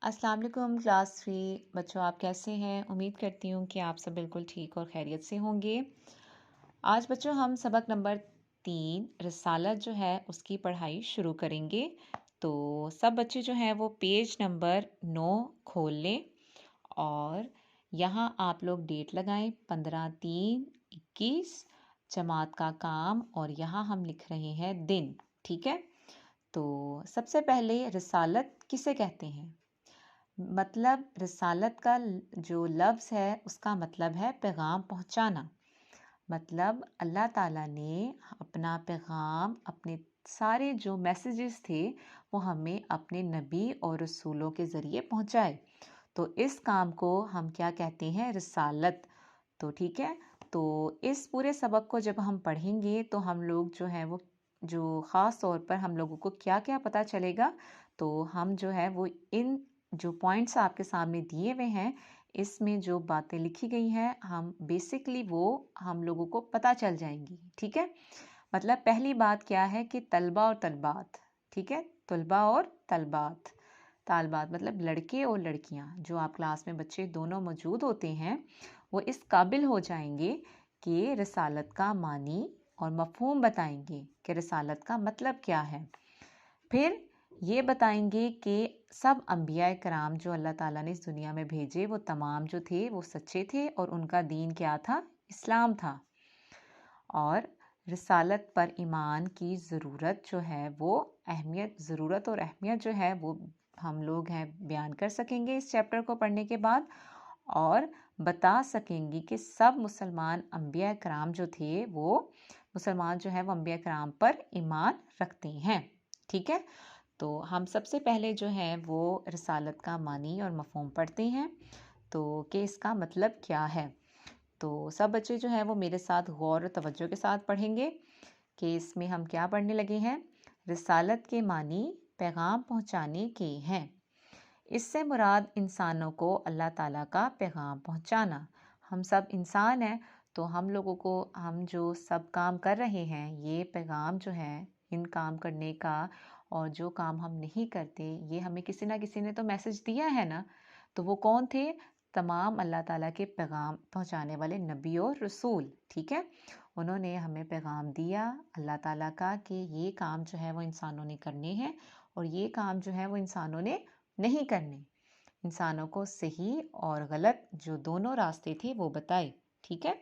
अस्सलाम वालेकुम क्लास 3 बच्चों, आप कैसे हैं? उम्मीद करती हूँ कि आप सब बिल्कुल ठीक और खैरियत से होंगे। आज बच्चों हम सबक नंबर 3 रिसालत जो है उसकी पढ़ाई शुरू करेंगे। तो सब बच्चे जो हैं वो पेज नंबर 9 खोल लें और यहाँ आप लोग डेट लगाएं 15/3/21 जमात का काम, और यहाँ हम लिख रहे हैं दिन। ठीक है, तो सबसे पहले रिसालत किसे कहते हैं? मतलब रिसालत का जो लफ्ज़ है उसका मतलब है पैगाम पहुंचाना। मतलब अल्लाह ताला ने अपना पैगाम, अपने सारे जो मैसेजेस थे वो हमें अपने नबी और रसूलों के ज़रिए पहुंचाए। तो इस काम को हम क्या कहते हैं? रिसालत। तो ठीक है, तो इस पूरे सबक को जब हम पढ़ेंगे तो हम लोग जो है वो जो ख़ास तौर पर हम लोगों को क्या क्या पता चलेगा, तो हम जो है वो इन जो पॉइंट्स आपके सामने दिए हुए हैं इसमें जो बातें लिखी गई हैं हम बेसिकली वो हम लोगों को पता चल जाएंगी। ठीक है, मतलब पहली बात क्या है कि तलबा और तलबात। ठीक है, तलबा और तलबात, तालबात मतलब लड़के और लड़कियां, जो आप क्लास में बच्चे दोनों मौजूद होते हैं वो इस काबिल हो जाएंगे कि रिसालत का मानी और मफ़हूम बताएंगे कि रिसालत का मतलब क्या है। फिर ये बताएंगे कि सब अंबिया कराम जो अल्लाह ताला ने इस दुनिया में भेजे वो तमाम जो थे वो सच्चे थे और उनका दीन क्या था? इस्लाम था। और रिसालत पर ईमान की ज़रूरत जो है वो ज़रूरत और अहमियत जो है वो हम लोग हैं बयान कर सकेंगे इस चैप्टर को पढ़ने के बाद, और बता सकेंगे कि सब मुसलमान अंबिया कराम जो थे वो मुसलमान जो है वो अंबिया कराम पर ईमान रखते हैं। ठीक है, तो हम सबसे पहले जो है वो रिसालत का मानी और मफ़हूम पढ़ते हैं, तो कि इसका मतलब क्या है। तो सब बच्चे जो हैं वो मेरे साथ गौर और तवज्जो के साथ पढ़ेंगे कि इसमें हम क्या पढ़ने लगे हैं। रिसालत के मानी पैगाम पहुंचाने के हैं। इससे मुराद इंसानों को अल्लाह ताला का पैगाम पहुंचाना। हम सब इंसान हैं, तो हम लोगों को हम जो सब काम कर रहे हैं ये पैगाम जो है इन काम करने का, और जो काम हम नहीं करते ये हमें किसी ना किसी ने तो मैसेज दिया है ना। तो वो कौन थे? तमाम अल्लाह ताला के पैगाम पहुंचाने वाले नबी और रसूल। ठीक है, उन्होंने हमें पैगाम दिया अल्लाह ताला का कि ये काम जो है वो इंसानों ने करने हैं और ये काम जो है वो इंसानों ने नहीं करने। इंसानों को सही और गलत जो दोनों रास्ते थे वो बताए। ठीक है,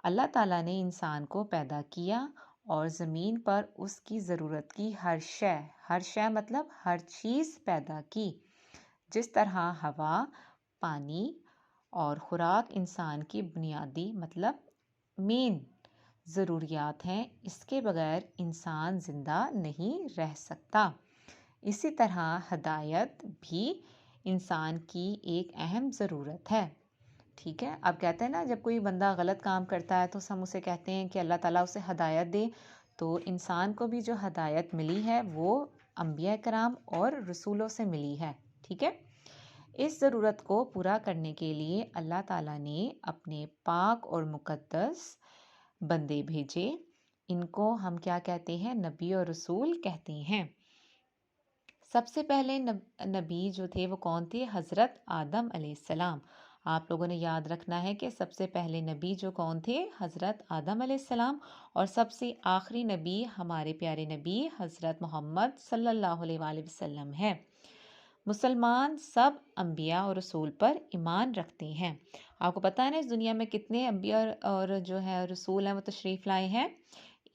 अल्लाह ताला ने इंसान को पैदा किया और ज़मीन पर उसकी ज़रूरत की हर शय मतलब हर चीज़ पैदा की। जिस तरह हवा, पानी और खुराक इंसान की बुनियादी मतलब मेन ज़रूरियात हैं, इसके बगैर इंसान ज़िंदा नहीं रह सकता। इसी तरह हदायत भी इंसान की एक अहम ज़रूरत है। ठीक है, अब कहते हैं ना जब कोई बंदा गलत काम करता है तो हम उसे कहते हैं कि अल्लाह ताला उसे हदायत दे। तो इंसान को भी जो हदायत मिली है वो अंबिया कराम और रसूलों से मिली है। ठीक है, इस ज़रूरत को पूरा करने के लिए अल्लाह ताला ने अपने पाक और मुक़द्दस बंदे भेजे। इनको हम क्या कहते हैं? नबी और रसूल कहते हैं। सबसे पहले नबी जो थे वो कौन थे? हज़रत आदम अलैहिस्सलाम। आप लोगों ने याद रखना है कि सबसे पहले नबी जो कौन थे? हज़रत आदम अलैहिस्सलाम। और सबसे आखिरी नबी हमारे प्यारे नबी हज़रत मोहम्मद सल्लल्लाहु अलैहि वसल्लम है। मुसलमान सब अंबिया और रसूल पर ईमान रखते हैं। आपको पता है ना इस दुनिया में कितने अंबिया और जो है रसूल हैं वो तशरीफ़ लाए हैं?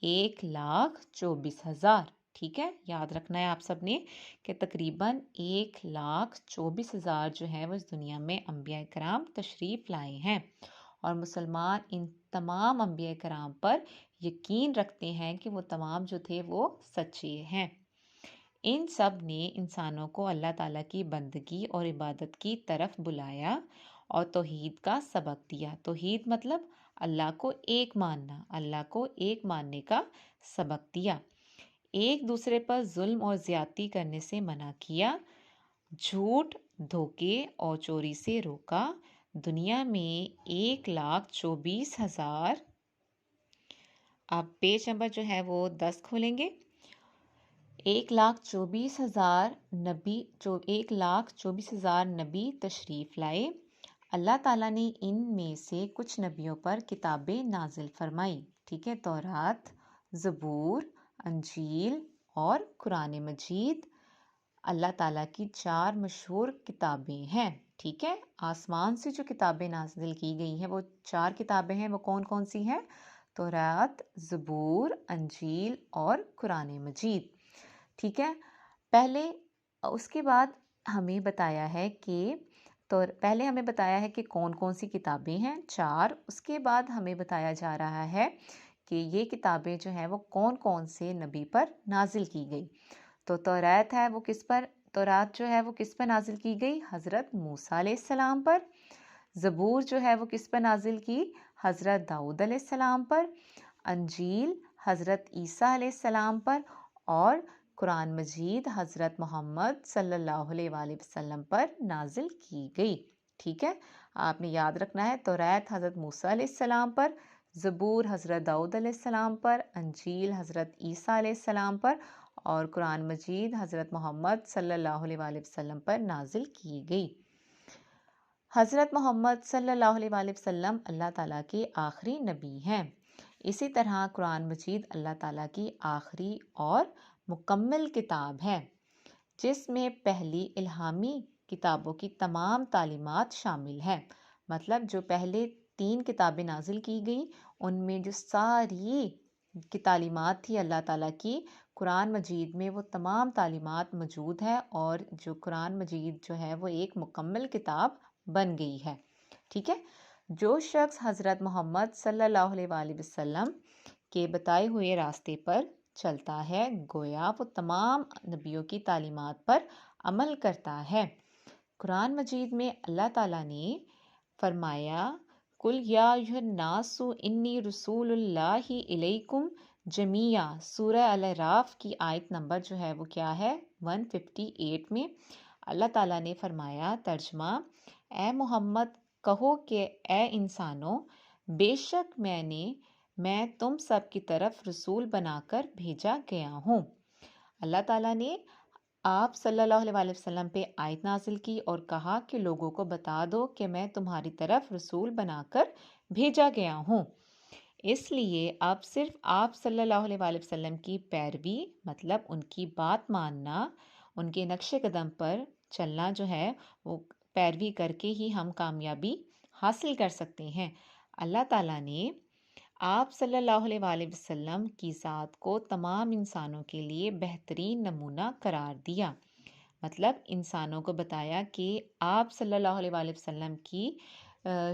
1,24,000। ठीक है, याद रखना है आप सबने कि तकरीबन 1,24,000 जो है वो इस दुनिया में अंबिया कराम तशरीफ़ लाए हैं। और मुसलमान इन तमाम अंबिया कराम पर यकीन रखते हैं कि वो तमाम जो थे वो सच्चे हैं। इन सब ने इंसानों को अल्लाह ताला की बंदगी और इबादत की तरफ बुलाया और तौहीद का सबक दिया। तौहीद मतलब अल्लाह को एक मानना, अल्लाह को एक मानने का सबक दिया। एक दूसरे पर जुल्म और ज़्यादती करने से मना किया। झूठ, धोखे और चोरी से रोका। दुनिया में 1,24,000। आप पेज नंबर जो है वो 10 खोलेंगे। 1,24,000 نبی تشریف لائے۔ اللہ تعالیٰ نے ان میں سے کچھ نبیوں پر کتابیں نازل فرمائی، ٹھیک ہے، تورات، زبور، انجیل اور قرآن مجید اللہ تعالیٰ کی 4 مشہور کتابیں ہیں، ٹھیک ہے۔ آسمان سے جو کتابیں نازل کی گئی ہیں وہ 4 کتابیں ہیں، وہ کون کون سی ہیں؟ تورات، زبور، انجیل اور قرآن مجید، ٹھیک ہے۔ اس کے بعد ہمیں بتایا ہے کہ پہلے ہمیں بتایا ہے کہ کون کون سی کتابیں ہیں، 4۔ اس کے بعد ہمیں بتایا جا رہا ہے کہ یہ کتابیں جو ہیں وہ کون کون سے نبی پر نازل کی گئی۔ تو تورات ہے وہ تورات جو ہے وہ کس پر نازل کی گئی؟ حضرت موسیٰ علیہ السلام پر۔ زبور جو ہے وہ کس پر نازل کی؟ حضرت داؤد علیہ السلام پر۔ انجیل حضرت عیسیٰ علیہ السلام پر، اور قرآن مجید حضرت محمد صلی اللہ علیہ وآلہ وسلم پر نازل کی گئی، ٹھیک ہے۔ آپ نے یاد رکھنا ہے، تورات حضرت موسیٰ علیہ السلام پر، زبور حضرت داؤد علیہ السلام پر، انجیل حضرت عیسیٰ علیہ السلام پر، اور قرآن مجید حضرت محمد صلی اللہ علیہ وآلہ وسلم پر نازل کی گئی۔ حضرت محمد صلی اللہ علیہ وآلہ وسلم اللہ تعالیٰ کے آخری نبی ہیں۔ اسی طرح قرآن مجید اللہ تعالیٰ کی آخری اور مکمل کتاب ہے، جس میں پہلی الہامی کتابوں کی تمام تعلیمات شامل ہیں۔ مطلب جو پہلے 3 کتابیں نازل کی گئی، ان میں جو ساری کی تعلیمات تھی اللہ تعالیٰ کی، قرآن مجید میں وہ تمام تعلیمات موجود ہے، اور جو قرآن مجید جو ہے وہ ایک مکمل کتاب بن گئی ہے، ٹھیک ہے۔ جو شخص حضرت محمد صلی اللہ علیہ وآلہ وسلم کے بتائے ہوئے راستے پر چلتا ہے، گویا وہ تمام نبیوں کی تعلیمات پر عمل کرتا ہے۔ قرآن مجید میں اللہ تعالیٰ نے فرمایا، قُلْ یَا أَیُّہَا النَّاسُ إِنِّی رَسُولُ اللہِ إِلَیکُم جَمِیعًا، سورہ الاعراف کی آیت نمبر جو ہے وہ کیا ہے؟ 158 میں اللہ تعالیٰ نے فرمایا، ترجمہ، اے محمد کہو کہ اے انسانوں، بے شک میں تم سب کی طرف رسول بنا کر بھیجا گیا ہوں۔ اللہ تعالیٰ نے آپ صلی اللہ علیہ وآلہ وسلم پہ آیت نازل کی اور کہا کہ لوگوں کو بتا دو کہ میں تمہاری طرف رسول بنا کر بھیجا گیا ہوں۔ اس لیے اب صرف آپ صلی اللہ علیہ وآلہ وسلم کی پیروی، مطلب ان کی بات ماننا، ان کے نقش قدم پر چلنا جو ہے وہ پیروی کر کے ہی ہم کامیابی حاصل کر سکتے ہیں۔ اللہ تعالیٰ نے آپ صلی اللہ علیہ وآلہ وسلم کی ذات کو تمام انسانوں کے لیے بہترین نمونہ قرار دیا، مطلب انسانوں کو بتایا کہ آپ صلی اللہ علیہ وآلہ وسلم کی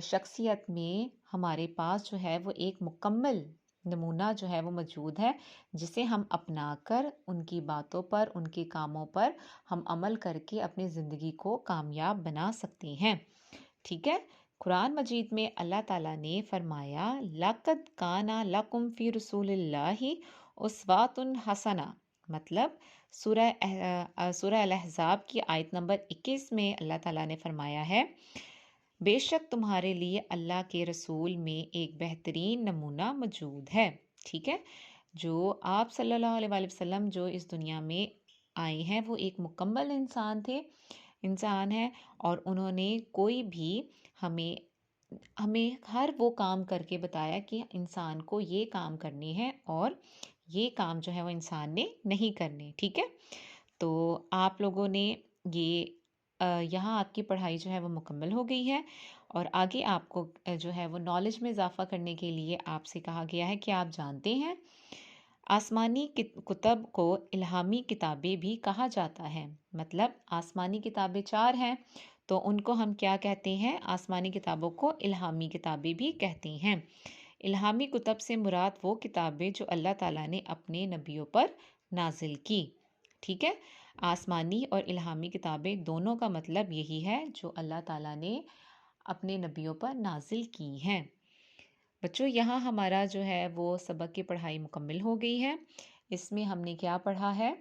شخصیت میں ہمارے پاس جو ہے وہ ایک مکمل نمونہ جو ہے وہ موجود ہے، جسے ہم اپنا کر ان کی باتوں پر، ان کے کاموں پر ہم عمل کر کے اپنی زندگی کو کامیاب بنا سکتے ہیں، ٹھیک ہے۔ قرآن مجید میں اللہ تعالیٰ نے فرمایا، لَقَدْ كَانَ لَكُمْ فِي رَسُولِ اللہِ أُسْوَةٌ حَسَنَةٌ، مطلب سورہ الاحزاب کی آیت نمبر 21 میں اللہ تعالیٰ نے فرمایا ہے، بے شک تمہارے لیے اللہ کے رسول میں ایک بہترین نمونہ موجود ہے، ٹھیک ہے۔ جو آپ صلی اللہ علیہ وآلہ وسلم جو اس دنیا میں آئے ہیں وہ ایک مکمل انسان ہے، اور انہوں نے کوئی بھی ہمیں ہر وہ کام کر کے بتایا کہ انسان کو یہ کام کرنے ہیں اور یہ کام جو ہے وہ انسان نے نہیں کرنے، ٹھیک ہے۔ تو آپ لوگوں نے یہاں آپ کی پڑھائی جو ہے وہ مکمل ہو گئی ہے، اور آگے آپ کو جو ہے وہ نالج میں اضافہ کرنے کے لیے آپ سے کہا گیا ہے کہ آپ جانتے ہیں آسمانی کتب کو الہامی کتابیں بھی کہا جاتا ہے، مطلب آسمانی کتابیں 4 ہیں تو ان کو ہم کیا کہتے ہیں؟ آسمانی کتابوں کو الہامی کتابیں بھی کہتے ہیں۔ الہامی کتب سے مراد وہ کتابیں جو اللہ تعالیٰ نے اپنے نبیوں پر نازل کی، ٹھیک ہے۔ آسمانی اور الہامی کتابیں دونوں کا مطلب یہی ہے جو اللہ تعالیٰ نے اپنے نبیوں پر نازل کی ہیں۔ بچوں یہاں ہمارا جو ہے وہ سبق کی پڑھائی مکمل ہو گئی ہے۔ اس میں ہم نے کیا پڑھا ہے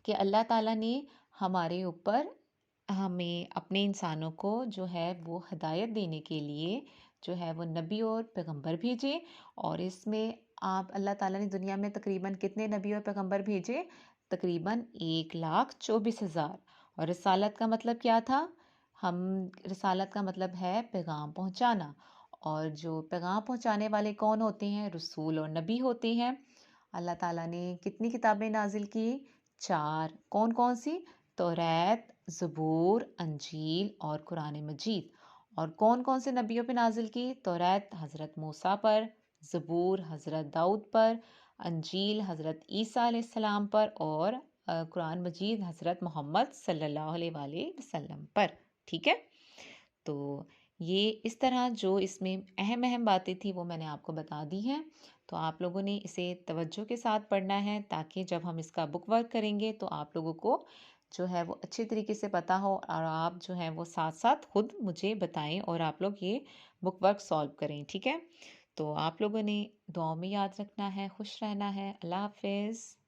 کہ اللہ تعالیٰ نے ہمارے اوپر ہمیں اپنے انسانوں کو جو ہے وہ ہدایت دینے کے لیے جو ہے وہ نبی اور پیغمبر بھیجے، اور اس میں اللہ تعالیٰ نے دنیا میں تقریباً کتنے نبی اور پیغمبر بھیجے؟ तकरीबन 1,24,000। और रिसालत का मतलब क्या था? हम रिसालत का मतलब है पैगाम पहुंचाना। और जो पैगाम पहुंचाने वाले कौन होते हैं? रसूल और नबी होते हैं। अल्लाह ताला ने कितनी किताबें नाजिल की? 4। कौन कौन सी? तौरात, ज़बूर, अंजील और कुरान मजीद। और कौन कौन से नबियों पे नाजिल की? तौरात हज़रत मूसा पर, ज़बूर हज़रत दाऊद पर, अंजील हज़रत ईसा अलैहिस्सलाम पर और कुरान मजीद हज़रत मोहम्मद सल्लल्लाहु अलैहि वसल्लम पर। ठीक है? तो ये इस तरह जो इसमें अहम अहम बातें थी वो मैंने आपको बता दी हैं। तो आप लोगों ने इसे तवज्जो के साथ पढ़ना है ताकि जब हम इसका बुक वर्क करेंगे तो आप लोगों को जो है वो अच्छे तरीके से पता हो और आप जो है वो साथ साथ खुद मुझे बताएं और आप लोग ये बुक वर्क सॉल्व करें। ठीक है? तो आप लोगों ने दुआओं में याद रखना है, खुश रहना है। अल्लाह हाफ़िज़।